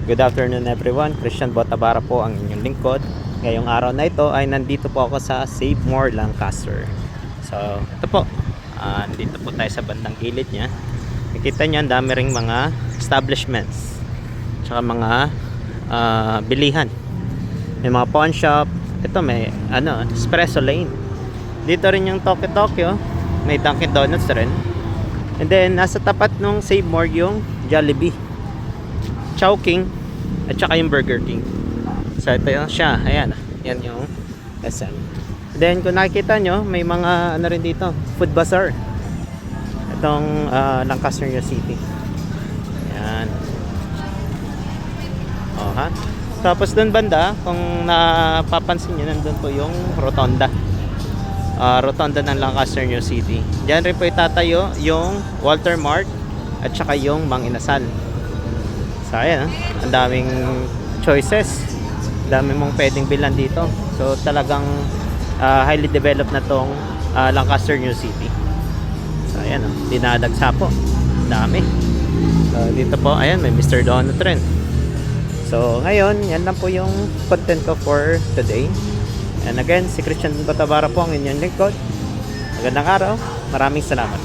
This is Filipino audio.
Good afternoon everyone, Christian Botabara po ang inyong lingkod. Ngayong araw na ito ay nandito po ako sa Save More Lancaster. So ito po, dito po tayo sa bandang gilid niya. Nakita niyo ang dami ring mga establishments, tsaka mga bilihan. May mga pawn shop. Ito may espresso lane. Dito rin yung Tokyo, may Dunkin Donuts rin. And then nasa tapat nung Save More yung Jollibee, Chowking, at saka yung Burger King. So ito yung siya, ayan, yan yung SM. Then kung nakikita nyo, may mga rin dito, food bazaar. Itong Lancaster City. Ayan. Oh, ha? Tapos dun banda, kung napapansin nyo, nandun po yung rotonda. Rotonda ng Lancaster City. Diyan rin po itatayo yung Walter Mart at saka yung Mang Inasal. So ayan, ang daming choices, dami mong pwedeng bilan dito. So talagang highly developed na tong Lancaster City. So ayan, dinadagsa po, dami. So dito po, ayan, may Mr. Donut rin. So ngayon, yan lang po yung content ko for today. And again, si Christian Botabara po ang inyong lingkod. Magandang araw, maraming salamat.